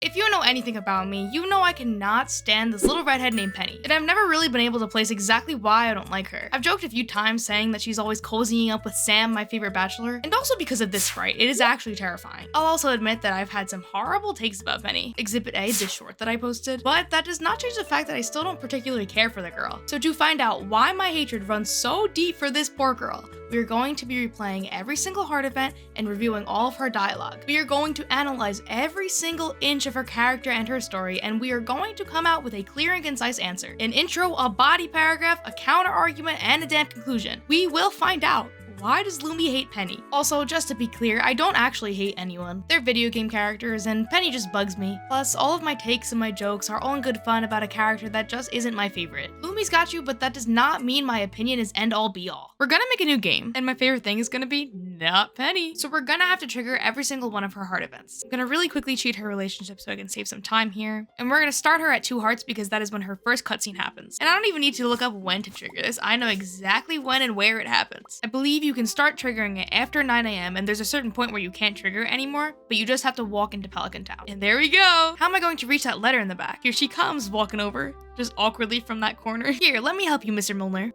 If you know anything about me, you know I cannot stand this little redhead named Penny, and I've never really been able to place exactly why I don't like her. I've joked a few times saying that she's always cozying up with Sam, my favorite bachelor, and also because of this sprite, it is actually terrifying. I'll also admit that I've had some horrible takes about Penny. Exhibit A, this short that I posted, but that does not change the fact that I still don't particularly care for the girl. So to find out why my hatred runs so deep for this poor girl, we are going to be replaying every single heart event and reviewing all of her dialogue. We are going to analyze every single inch of her character and her story, and we are going to come out with a clear and concise answer. An intro, a body paragraph, a counter argument, and a damn conclusion. We will find out. Why does Lumi hate Penny? Also, just to be clear, I don't actually hate anyone. They're video game characters, and Penny just bugs me. Plus, all of my takes and my jokes are all in good fun about a character that just isn't my favorite. Lumi's got you, but that does not mean my opinion is end-all be-all. We're gonna make a new game, and my favorite thing is gonna be not Penny. So we're gonna have to trigger every single one of her heart events. I'm gonna really quickly cheat her relationship so I can save some time here. And we're gonna start her at 2 hearts because that is when her first cutscene happens. And I don't even need to look up when to trigger this. I know exactly when and where it happens. I believe you can start triggering it after 9 a.m. and there's a certain point where you can't trigger it anymore, but you just have to walk into Pelican Town. And there we go! How am I going to reach that letter in the back? Here she comes, walking over, just awkwardly from that corner. Here, let me help you, Mr. Milner.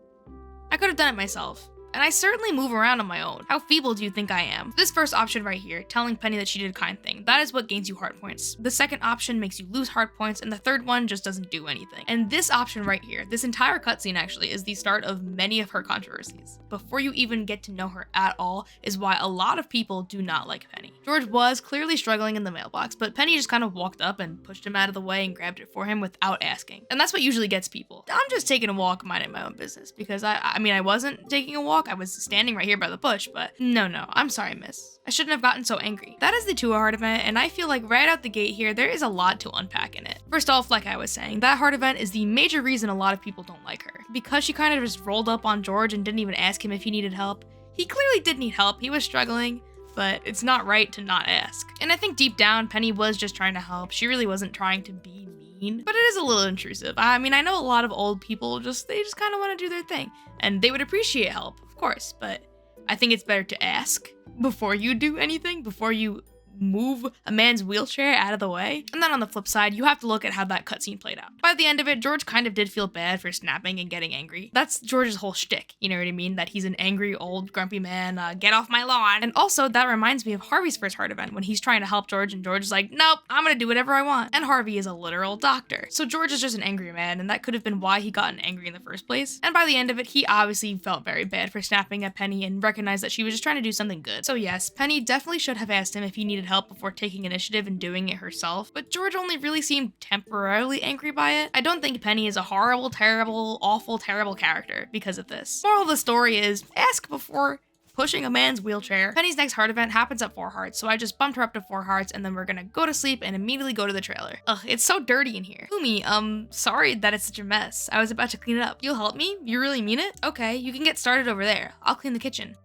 I could have done it myself. And I certainly move around on my own. How feeble do you think I am? This first option right here, telling Penny that she did a kind thing, that is what gains you heart points. The second option makes you lose heart points, and the third one just doesn't do anything. And this option right here, this entire cutscene actually, is the start of many of her controversies. Before you even get to know her at all, is why a lot of people do not like Penny. George was clearly struggling in the mailbox, but Penny just kind of walked up and pushed him out of the way and grabbed it for him without asking. And that's what usually gets people. I'm just taking a walk, minding my own business, because I mean, I wasn't taking a walk, I was standing right here by the bush, but no, I'm sorry, miss. I shouldn't have gotten so angry. That is the 2 heart event, and I feel like right out the gate here, there is a lot to unpack in it. First off, like I was saying, that heart event is the major reason a lot of people don't like her. Because she kind of just rolled up on George and didn't even ask him if he needed help. He clearly did need help, he was struggling, but it's not right to not ask. And I think deep down, Penny was just trying to help. She really wasn't trying to be mean, but it is a little intrusive. I mean, I know a lot of old people they just kind of want to do their thing, and they would appreciate help, of course, but I think it's better to ask before you do anything, before you move a man's wheelchair out of the way. And then on the flip side, you have to look at how that cutscene played out. By the end of it, George kind of did feel bad for snapping and getting angry. That's George's whole shtick, you know what I mean? That he's an angry, old, grumpy man, get off my lawn. And also, that reminds me of Harvey's first heart event when he's trying to help George and George is like, nope, I'm gonna do whatever I want. And Harvey is a literal doctor. So George is just an angry man, and that could have been why he gotten angry in the first place. And by the end of it, he obviously felt very bad for snapping at Penny and recognized that she was just trying to do something good. So yes, Penny definitely should have asked him if he needed help before taking initiative and doing it herself, but George only really seemed temporarily angry by it. I don't think Penny is a horrible, terrible, awful, terrible character because of this. Moral of the story is, ask before pushing a man's wheelchair. Penny's next heart event happens at 4 hearts, so I just bumped her up to 4 hearts, and then we're gonna go to sleep and immediately go to the trailer. Ugh, it's so dirty in here. Lumi, sorry that it's such a mess. I was about to clean it up. You'll help me? You really mean it? Okay, you can get started over there. I'll clean the kitchen.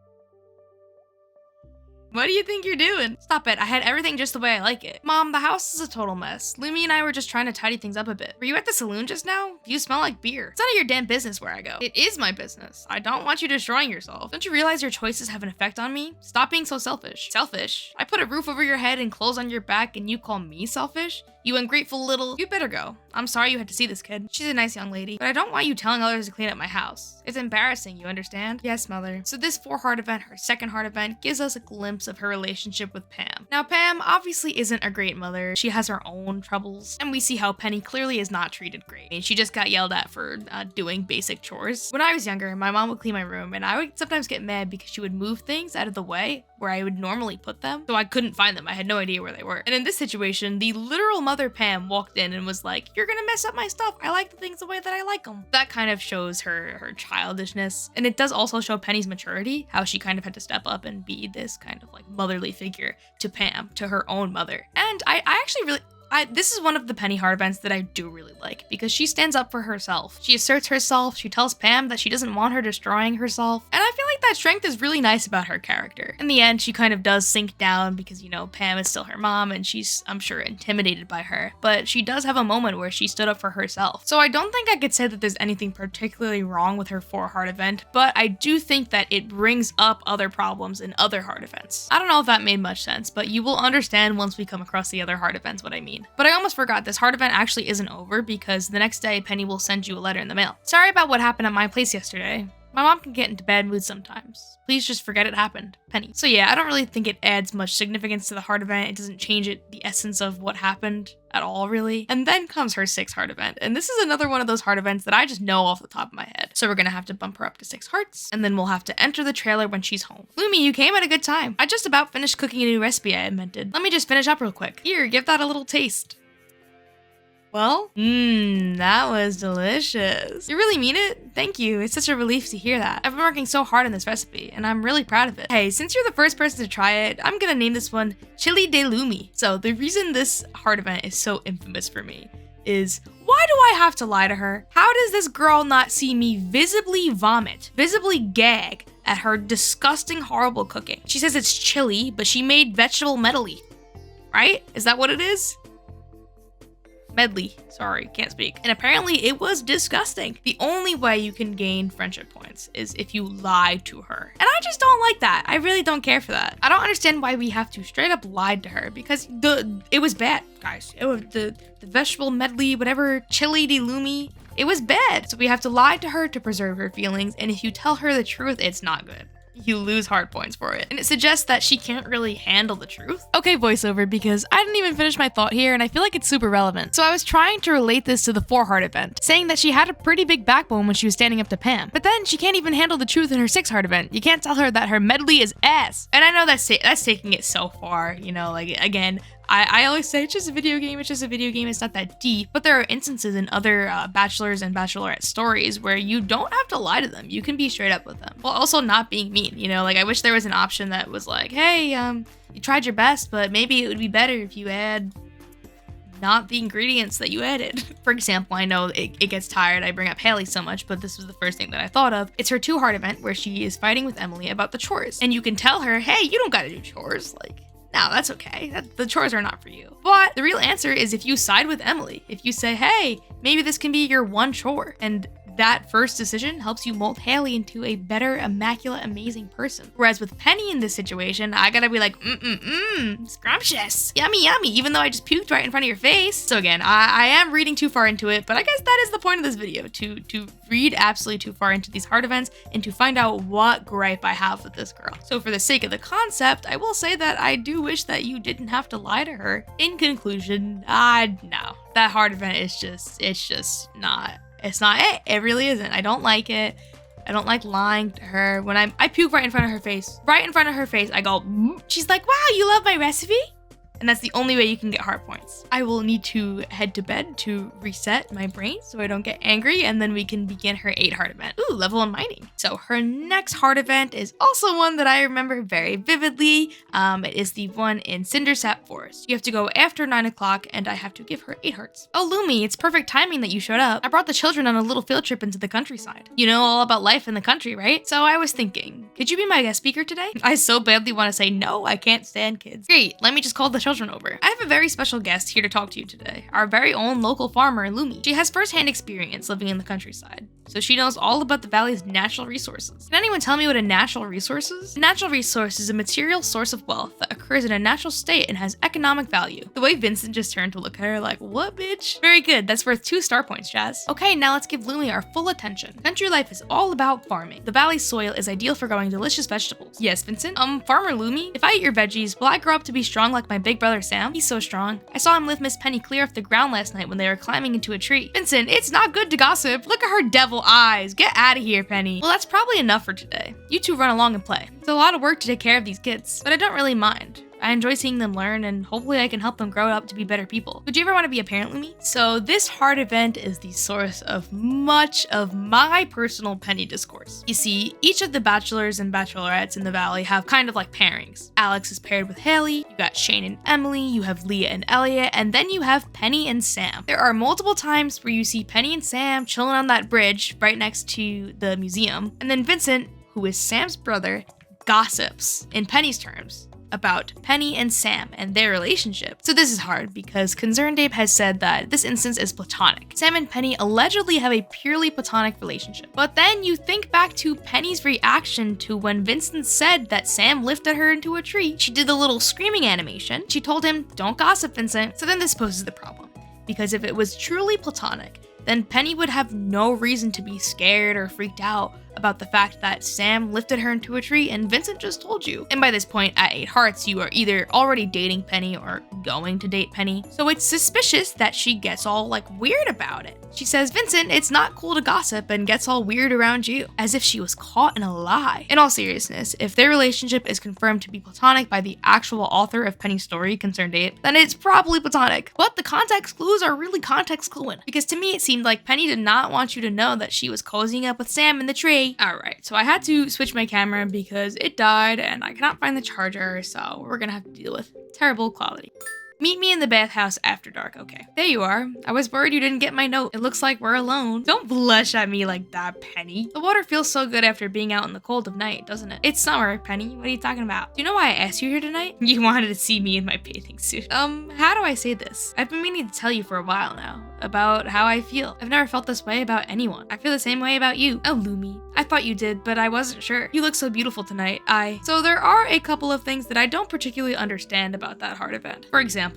What do you think you're doing? Stop it, I had everything just the way I like it. Mom, the house is a total mess. Lumi and I were just trying to tidy things up a bit. Were you at the saloon just now? You smell like beer. It's none of your damn business where I go. It is my business. I don't want you destroying yourself. Don't you realize your choices have an effect on me? Stop being so selfish. Selfish? I put a roof over your head and clothes on your back and you call me selfish? You ungrateful little... You'd better go. I'm sorry you had to see this kid. She's a nice young lady, but I don't want you telling others to clean up my house. It's embarrassing, you understand? Yes, mother. So this 4 heart event, her second heart event, gives us a glimpse of her relationship with Pam. Now, Pam obviously isn't a great mother. She has her own troubles, and we see how Penny clearly is not treated great. I mean, she just got yelled at for doing basic chores. When I was younger, my mom would clean my room, and I would sometimes get mad because she would move things out of the way where I would normally put them, so I couldn't find them. I had no idea where they were. And in this situation, the literal mother Pam walked in and was like, "You're gonna mess up my stuff. I like the things the way that I like them." That kind of shows her childishness, and it does also show Penny's maturity, how she kind of had to step up and be this kind of like motherly figure to Pam, to her own mother. And I actually really... this is one of the Penny heart events that I do really like, because she stands up for herself. She asserts herself, she tells Pam that she doesn't want her destroying herself, and I feel like that strength is really nice about her character. In the end, she kind of does sink down because, you know, Pam is still her mom and she's, I'm sure, intimidated by her, but she does have a moment where she stood up for herself. So I don't think I could say that there's anything particularly wrong with her 4 heart event, but I do think that it brings up other problems in other heart events. I don't know if that made much sense, but you will understand once we come across the other heart events what I mean. mean. But I almost forgot, this heart event actually isn't over because the next day Penny will send you a letter in the mail. Sorry about what happened at my place yesterday. My mom can get into bad moods sometimes. Please just forget it happened, Penny. So yeah, I don't really think it adds much significance to the heart event. It doesn't change the essence of what happened at all, really. And then comes her 6 heart event. And this is another one of those heart events that I just know off the top of my head. So we're gonna have to bump her up to 6 hearts, and then we'll have to enter the trailer when she's home. Lumi, you came at a good time. I just about finished cooking a new recipe I invented. Let me just finish up real quick. Here, give that a little taste. Well, that was delicious. You really mean it? Thank you. It's such a relief to hear that. I've been working so hard on this recipe, and I'm really proud of it. Hey, since you're the first person to try it, I'm gonna name this one Chili de Lumi. So the reason this heart event is so infamous for me is, why do I have to lie to her? How does this girl not see me visibly vomit, visibly gag at her disgusting, horrible cooking? She says it's chili, but she made vegetable medley, right? Is that what it is? Medley. Sorry, can't speak. And apparently it was disgusting. The only way you can gain friendship points is if you lie to her. And I just don't like that. I really don't care for that. I don't understand why we have to straight up lie to her, because it was bad, guys. It was the vegetable medley, whatever, chili de lumi. It was bad. So we have to lie to her to preserve her feelings. And if you tell her the truth, it's not good. You lose hard points for it. And it suggests that she can't really handle the truth. Okay, voiceover, because I didn't even finish my thought here and I feel like it's super relevant. So I was trying to relate this to the 4 heart event, saying that she had a pretty big backbone when she was standing up to Pam. But then she can't even handle the truth in her 6 heart event. You can't tell her that her medley is ass. And I know that's taking it so far, you know, like, again, I always say it's just a video game, it's not that deep, but there are instances in other bachelors and bachelorette stories where you don't have to lie to them. You can be straight up with them, while also not being mean, you know? Like, I wish there was an option that was like, hey, you tried your best, but maybe it would be better if you add not the ingredients that you added. For example, I know it gets tired, I bring up Haley so much, but this was the first thing that I thought of. It's her 2 heart event where she is fighting with Emily about the chores. And you can tell her, hey, you don't gotta do chores, like, no, that's okay. The chores are not for you. But the real answer is if you side with Emily, if you say, hey, maybe this can be your one chore, and that first decision helps you mold Haley into a better, immaculate, amazing person. Whereas with Penny in this situation, I gotta be like, scrumptious, yummy, yummy, even though I just puked right in front of your face. So again, I am reading too far into it, but I guess that is the point of this video, to read absolutely too far into these heart events and to find out what gripe I have with this girl. So for the sake of the concept, I will say that I do wish that you didn't have to lie to her. In conclusion, no, that heart event is just not. It's not it. It really isn't. I don't like it. I don't like lying to her. When I puke right in front of her face. Right in front of her face, I go, she's like, wow, you love my recipe? And that's the only way you can get heart points. I will need to head to bed to reset my brain so I don't get angry, and then we can begin her 8 heart event. Ooh, level 1 mining. So her next heart event is also one that I remember very vividly. It is the one in Cindersap Forest. You have to go after 9 o'clock, and I have to give her 8 hearts. Oh, Lumi, it's perfect timing that you showed up. I brought the children on a little field trip into the countryside. You know all about life in the country, right? So I was thinking, could you be my guest speaker today? I so badly want to say no, I can't stand kids. Great, let me just call the children over. I have a very special guest here to talk to you today, our very own local farmer, Lumi. She has first-hand experience living in the countryside, so she knows all about the valley's natural resources. Can anyone tell me what a natural resource is? A natural resource is a material source of wealth that occurs in a natural state and has economic value. The way Vincent just turned to look at her like, what, bitch? Very good, that's worth 2 star points, Jazz. Okay, now let's give Lumi our full attention. Country life is all about farming. The valley's soil is ideal for growing delicious vegetables. Yes, Vincent? Farmer Lumi, if I eat your veggies, will I grow up to be strong like my big brother Sam? He's so strong. I saw him lift Miss Penny clear off the ground last night when they were climbing into a tree. Vincent, it's not good to gossip. Look at her devil eyes. Get out of here, Penny. Well, that's probably enough for today. You two run along and play. It's a lot of work to take care of these kids, but I don't really mind. I enjoy seeing them learn, and hopefully I can help them grow up to be better people. Would you ever want to be a parent, Lumi? So this heart event is the source of much of my personal Penny discourse. You see, each of the bachelors and bachelorettes in the valley have kind of like pairings. Alex is paired with Haley, you got Shane and Emily, you have Leah and Elliot, and then you have Penny and Sam. There are multiple times where you see Penny and Sam chilling on that bridge right next to the museum, and then Vincent, who is Sam's brother, gossips, in Penny's terms, about Penny and Sam and their relationship. So this is hard because ConcernedApe has said that this instance is platonic. Sam and Penny allegedly have a purely platonic relationship. But then you think back to Penny's reaction to when Vincent said that Sam lifted her into a tree. She did the little screaming animation. She told him, "Don't gossip, Vincent." So then this poses the problem. Because if it was truly platonic, then Penny would have no reason to be scared or freaked out about the fact that Sam lifted her into a tree and Vincent just told you. And by this point, at 8 Hearts, you are either already dating Penny or going to date Penny. So it's suspicious that she gets all weird about it. She says, "Vincent, it's not cool to gossip," and gets all weird around you, as if she was caught in a lie. In all seriousness, if their relationship is confirmed to be platonic by the actual author of Penny's story, ConcernedApe, then it's probably platonic. But the context clues are really context cluing, because to me it seemed like Penny did not want you to know that she was cozying up with Sam in the tree. Alright, so I had to switch my camera because it died and I cannot find the charger, so we're gonna have to deal with terrible quality. Meet me in the bathhouse after dark. Okay, there you are. I was worried you didn't get my note. It looks like we're alone. Don't blush at me like that, Penny. The water feels so good after being out in the cold of night, doesn't it? It's summer, Penny. What are you talking about? Do you know why I asked you here tonight? You wanted to see me in my bathing suit. How do I say this? I've been meaning to tell you for a while now about how I feel. I've never felt this way about anyone. I feel the same way about you. Oh, Lumi. I thought you did, but I wasn't sure. You look so beautiful tonight. So there are a couple of things that I don't particularly understand about that heart event. For example,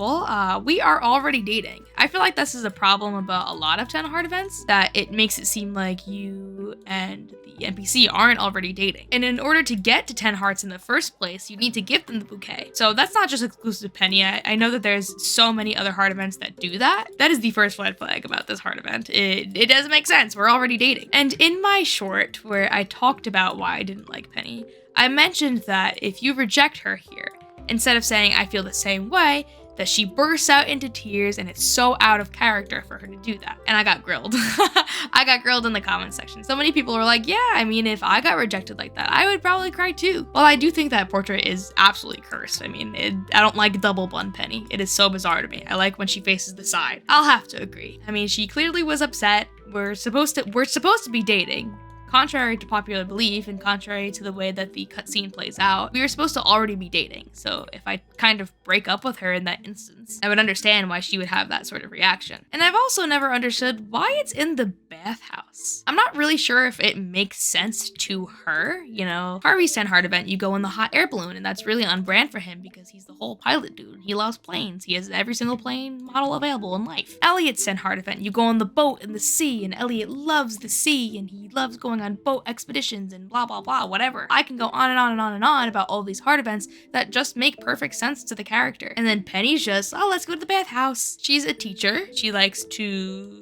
we are already dating. I feel like this is a problem about a lot of 10 heart events, that it makes it seem like you and the NPC aren't already dating. And in order to get to 10 hearts in the first place, you need to give them the bouquet. So that's not just exclusive to Penny. I know that there's so many other heart events that do that. That is the first red flag about this heart event. It doesn't make sense. We're already dating. And in my short, where I talked about why I didn't like Penny, I mentioned that if you reject her here, instead of saying I feel the same way, that she bursts out into tears and it's so out of character for her to do that. And I got grilled. I got grilled in the comment section. So many people were like, yeah, I mean, if I got rejected like that, I would probably cry too. Well, I do think that portrait is absolutely cursed. I mean, I don't like double bun Penny. It is so bizarre to me. I like when she faces the side. I'll have to agree. I mean, she clearly was upset. We're supposed to be dating. Contrary to popular belief and contrary to the way that the cutscene plays out, we were supposed to already be dating. So if I kind of break up with her in that instance, I would understand why she would have that sort of reaction. And I've also never understood why it's in the bathhouse. I'm not really sure if it makes sense to her. You know, Harvey's 10 heart event, you go in the hot air balloon, and that's really on brand for him because he's the whole pilot dude. He loves planes. He has every single plane model available in life. Elliot's 10 heart event, you go on the boat in the sea, and Elliot loves the sea, and he loves going on boat expeditions and blah blah blah, whatever. I can go on and on and on and on about all these heart events that just make perfect sense to the character. And then Penny's just, oh, let's go to the bathhouse. She's a teacher. She likes to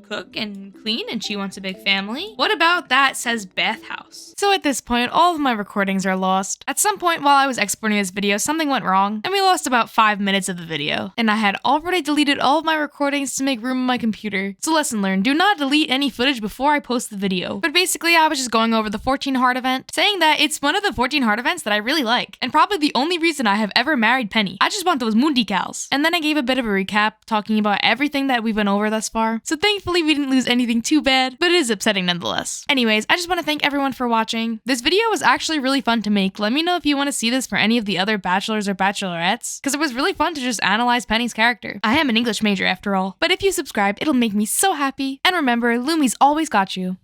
cook and clean, and she wants a big family. What about that says bathhouse? So at this point, all of my recordings are lost. At some point while I was exporting this video, something went wrong, and we lost about 5 minutes of the video. And I had already deleted all of my recordings to make room on my computer. So lesson learned, do not delete any footage before I post the video. But basically, I was just going over the 14 heart event, saying that it's one of the 14 heart events that I really like, and probably the only reason I have ever married Penny. I just want those moon decals. And then I gave a bit of a recap, talking about everything that we've been over thus far. So thankfully we didn't lose anything too bad, but it is upsetting nonetheless. Anyways, I just want to thank everyone for watching. This video was actually really fun to make. Let me know if you want to see this for any of the other bachelors or bachelorettes, because it was really fun to just analyze Penny's character. I am an English major after all. But if you subscribe, it'll make me so happy. And remember, Lumi's always got you.